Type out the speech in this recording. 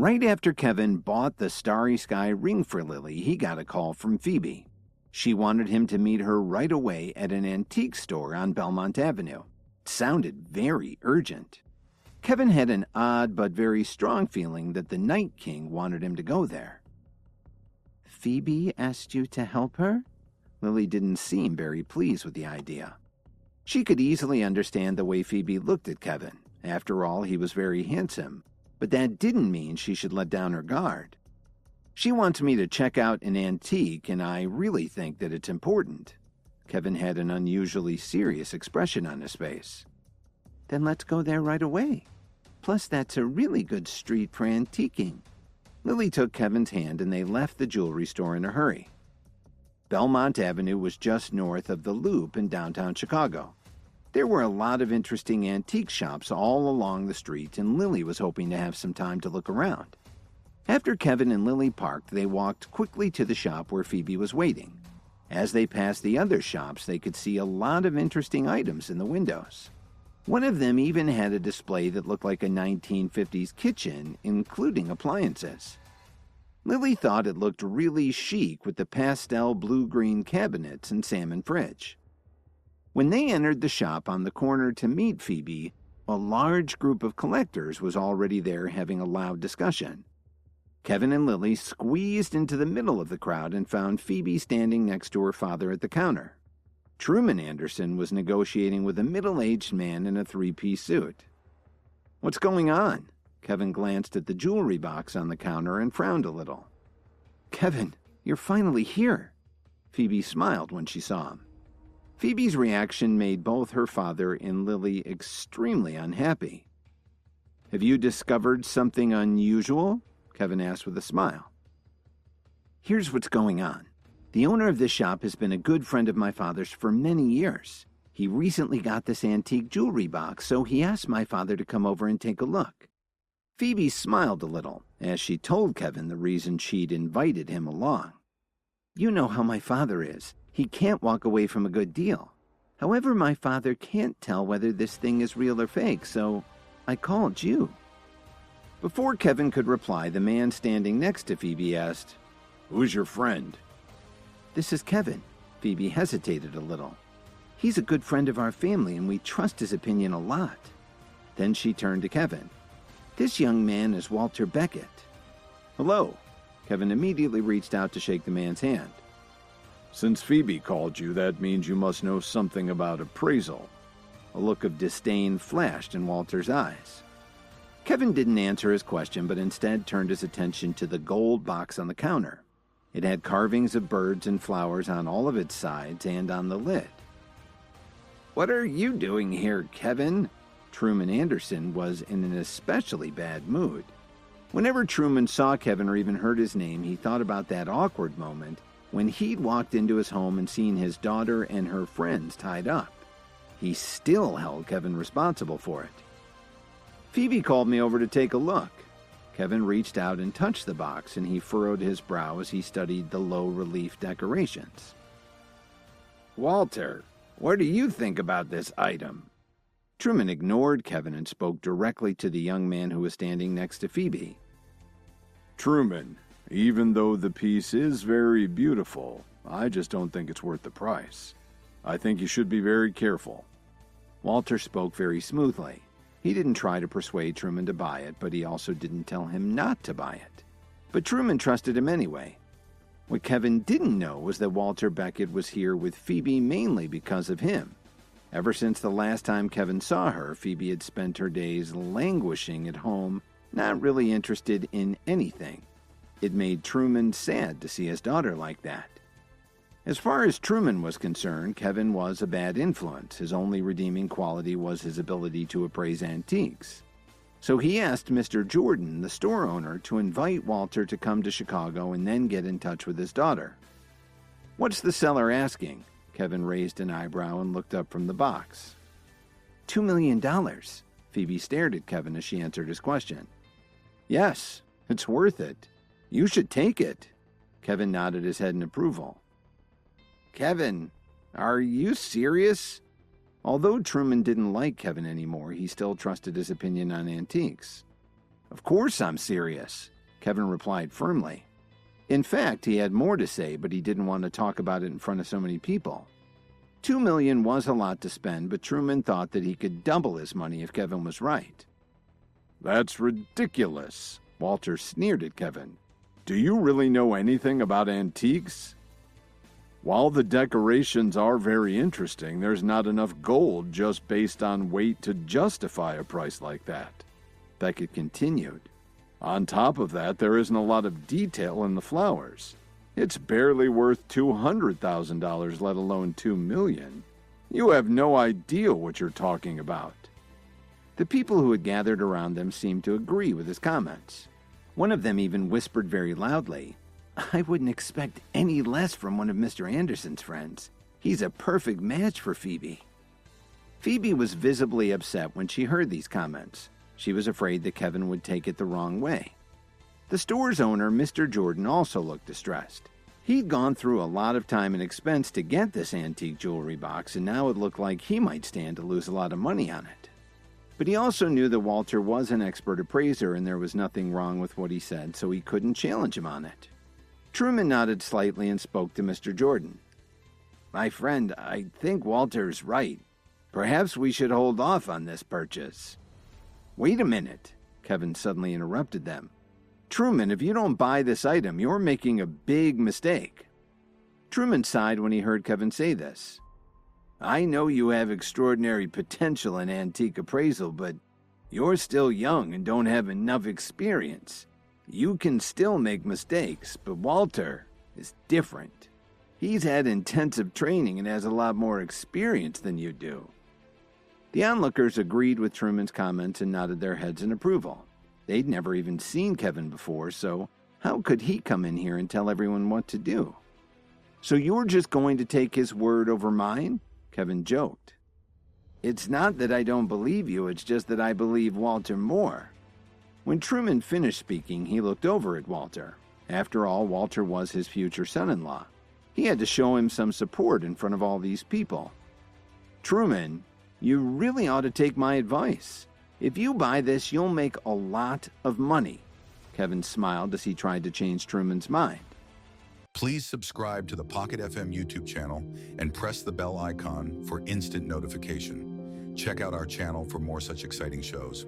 Right after Kevin bought the Starry Sky ring for Lily, he got a call from Phoebe. She wanted him to meet her right away at an antique store on Belmont Avenue. It sounded very urgent. Kevin had an odd but very strong feeling that the Night King wanted him to go there. "Phoebe asked you to help her?" Lily didn't seem very pleased with the idea. She could easily understand the way Phoebe looked at Kevin. After all, he was very handsome, but that didn't mean she should let down her guard. "She wants me to check out an antique, and I really think that it's important." Kevin had an unusually serious expression on his face. "Then let's go there right away. Plus, that's a really good street for antiquing." Lily took Kevin's hand and they left the jewelry store in a hurry. Belmont Avenue was just north of the Loop in downtown Chicago. There were a lot of interesting antique shops all along the street, and Lily was hoping to have some time to look around. After Kevin and Lily parked, they walked quickly to the shop where Phoebe was waiting. As they passed the other shops, they could see a lot of interesting items in the windows. One of them even had a display that looked like a 1950s kitchen, including appliances. Lily thought it looked really chic with the pastel blue-green cabinets and salmon fridge. When they entered the shop on the corner to meet Phoebe, a large group of collectors was already there having a loud discussion. Kevin and Lily squeezed into the middle of the crowd and found Phoebe standing next to her father at the counter. Truman Anderson was negotiating with a middle-aged man in a three-piece suit. "What's going on?" Kevin glanced at the jewelry box on the counter and frowned a little. "Kevin, you're finally here." Phoebe smiled when she saw him. Phoebe's reaction made both her father and Lily extremely unhappy. "Have you discovered something unusual?" Kevin asked with a smile. "Here's what's going on. The owner of this shop has been a good friend of my father's for many years. He recently got this antique jewelry box, so he asked my father to come over and take a look." Phoebe smiled a little as she told Kevin the reason she'd invited him along. "You know how my father is. He can't walk away from a good deal. However, my father can't tell whether this thing is real or fake, so I called you." Before Kevin could reply, the man standing next to Phoebe asked, "Who's your friend?" "This is Kevin." Phoebe hesitated a little. "He's a good friend of our family, and we trust his opinion a lot." Then she turned to Kevin. "This young man is Walter Beckett." "Hello." Kevin immediately reached out to shake the man's hand. "Since Phoebe called you, that means you must know something about appraisal." A look of disdain flashed in Walter's eyes. Kevin didn't answer his question, but instead turned his attention to the gold box on the counter. It had carvings of birds and flowers on all of its sides and on the lid. "What are you doing here, Kevin?" Truman Anderson was in an especially bad mood. Whenever Truman saw Kevin or even heard his name, he thought about that awkward moment when he'd walked into his home and seen his daughter and her friends tied up. He still held Kevin responsible for it. "Phoebe called me over to take a look." Kevin reached out and touched the box, and he furrowed his brow as he studied the low-relief decorations. "Walter, what do you think about this item?" Truman ignored Kevin and spoke directly to the young man who was standing next to Phoebe. "Truman, even though the piece is very beautiful, I just don't think it's worth the price. I think you should be very careful." Walter spoke very smoothly. He didn't try to persuade Truman to buy it, but he also didn't tell him not to buy it. But Truman trusted him anyway. What Kevin didn't know was that Walter Beckett was here with Phoebe mainly because of him. Ever since the last time Kevin saw her, Phoebe had spent her days languishing at home, not really interested in anything. It made Truman sad to see his daughter like that. As far as Truman was concerned, Kevin was a bad influence. His only redeeming quality was his ability to appraise antiques. So he asked Mr. Jordan, the store owner, to invite Walter to come to Chicago and then get in touch with his daughter. "What's the seller asking?" Kevin raised an eyebrow and looked up from the box. $2 million. Phoebe stared at Kevin as she answered his question. "Yes, it's worth it. You should take it." Kevin nodded his head in approval. "Kevin, are you serious?" Although Truman didn't like Kevin anymore, he still trusted his opinion on antiques. "Of course I'm serious. Kevin replied firmly. In fact, he had more to say, but he didn't want to talk about it in front of so many people. $2 million was a lot to spend, but Truman thought that he could double his money if Kevin was right. That's ridiculous, Walter sneered at Kevin. Do you really know anything about antiques? While the decorations are very interesting, there's not enough gold just based on weight to justify a price like that. Beckett continued. On top of that, there isn't a lot of detail in the flowers. It's barely worth $200,000, let alone $2 million. You have no idea what you're talking about. The people who had gathered around them seemed to agree with his comments. One of them even whispered very loudly, I wouldn't expect any less from one of Mr. Anderson's friends. He's a perfect match for Phoebe. Phoebe was visibly upset when she heard these comments. She was afraid that Kevin would take it the wrong way. The store's owner, Mr. Jordan, also looked distressed. He'd gone through a lot of time and expense to get this antique jewelry box, and now it looked like he might stand to lose a lot of money on it. But he also knew that Walter was an expert appraiser and there was nothing wrong with what he said, so he couldn't challenge him on it. Truman nodded slightly and spoke to Mr. Jordan. My friend, I think Walter's right. Perhaps we should hold off on this purchase. Wait a minute, Kevin suddenly interrupted them. Truman, if you don't buy this item, you're making a big mistake. Truman sighed when he heard Kevin say this. I know you have extraordinary potential in antique appraisal, but you're still young and don't have enough experience. You can still make mistakes, but Walter is different. He's had intensive training and has a lot more experience than you do. The onlookers agreed with Truman's comments and nodded their heads in approval. They'd never even seen Kevin before, so how could he come in here and tell everyone what to do? So you're just going to take his word over mine? Kevin joked. It's not that I don't believe you, it's just that I believe Walter more. When Truman finished speaking, he looked over at Walter. After all, Walter was his future son-in-law. He had to show him some support in front of all these people. Truman, you really ought to take my advice. If you buy this, you'll make a lot of money. Kevin smiled as he tried to change Truman's mind. Please subscribe to the Pocket FM YouTube channel and press the bell icon for instant notification. Check out our channel for more such exciting shows.